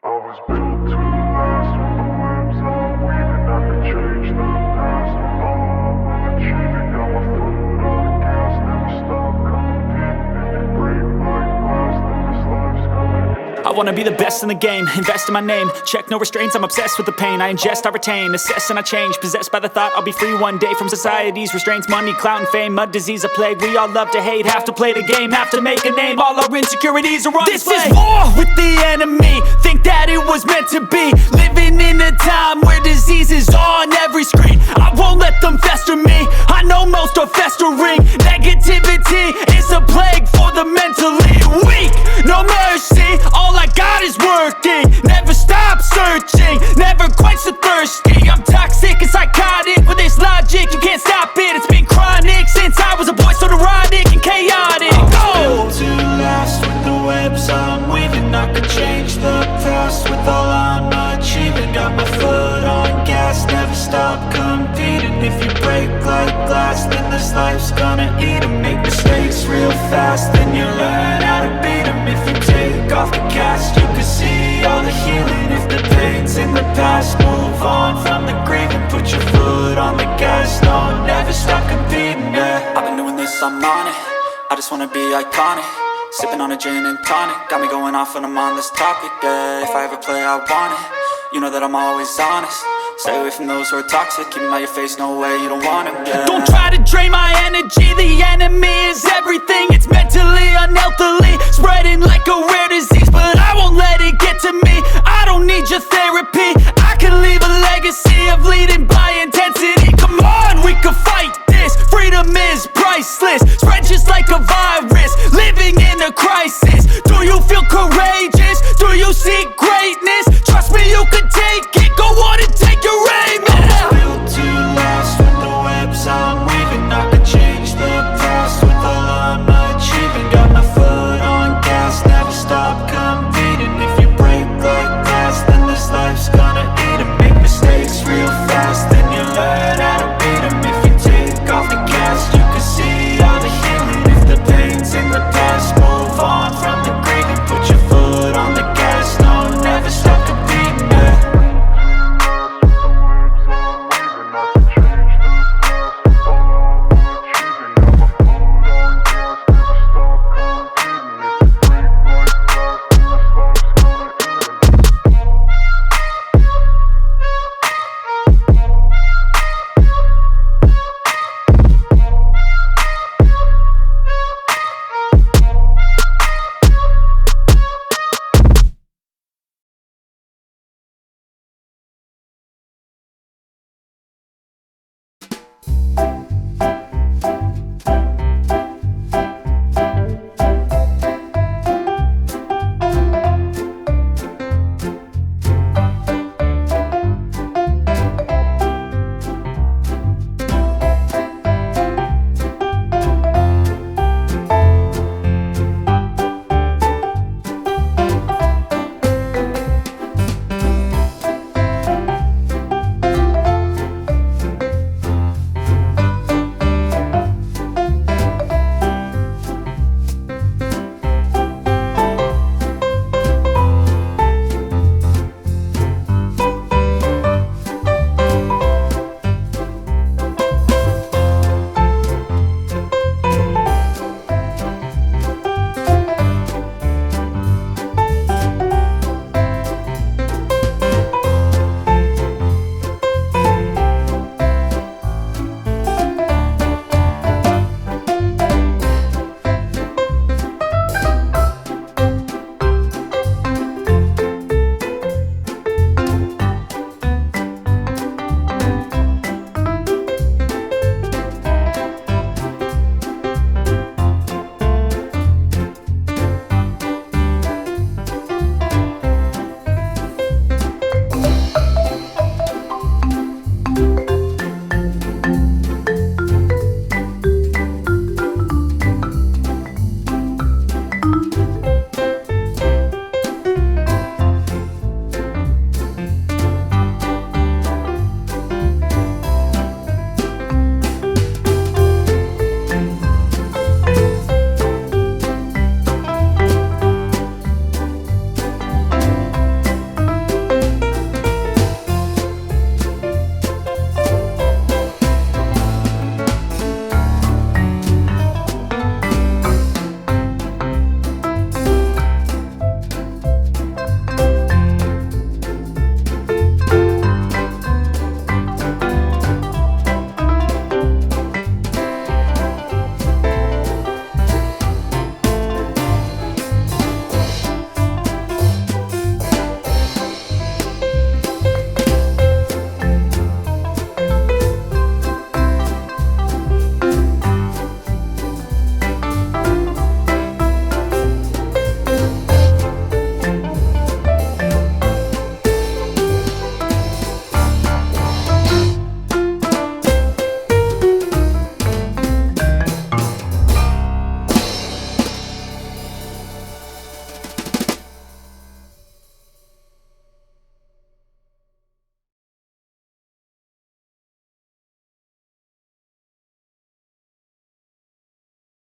I was built to last with the webs I'm weaving. I could change the past with all I'm achieving. Got my foot on the gas, never stop competing. If you break like glass, then this life's gonna end. I wanna be the best in the game, invest in my name. Check no restraints, I'm obsessed with the pain. I ingest, I retain, assess and I change. Possessed by the thought I'll be free one day from society's restraints. Money, clout and fame, mud, disease, a plague. We all love to hate, have to play the game, have to make a name. All our insecurities are on display. This is war with the enemy, think that it was meant to be. Living in a time where disease is on every screen. I won't let them fester me, I know most are festering. Negativity is a plague for the mentally weak. No mercy, all I got is working. Never stop searching, never quench the thirsty. I'm toxic and psychotic, with this logic you can't stop it. It's been chronic since I was a boy, so neurotic and chaotic. Built to last with the webs I'm weaving. I could change the past with all I'm achieving. Got my foot on gas, never stop competing. If you break like glass, then this life's gonna eat 'em. Make mistakes real fast, then you learn how to beat 'em. If you take off the cast, you can see all the healing. If the pain's in the past, move on from the grieving. Put your foot on the gas, no, never stop competing, yeah. I've been doing this, I'm on it. I just wanna be iconic. Sipping on a gin and tonic, got me going off when I'm on this topic, yeah. If I ever play, I want it. You know that I'm always honest. Stay away from those who are toxic. Keep them out your face, no way, you don't want it, yeah. Don't try to drain my energy. The enemy is everything. It's mentally, unhealthily, spreading like a rare disease. But I won't let it get to me. I don't need your therapy. I can leave a legacy of leading by intensity. Come on, we can fight this. Freedom is priceless. Spread just like a virus. Living in a crisis. Do you feel correct?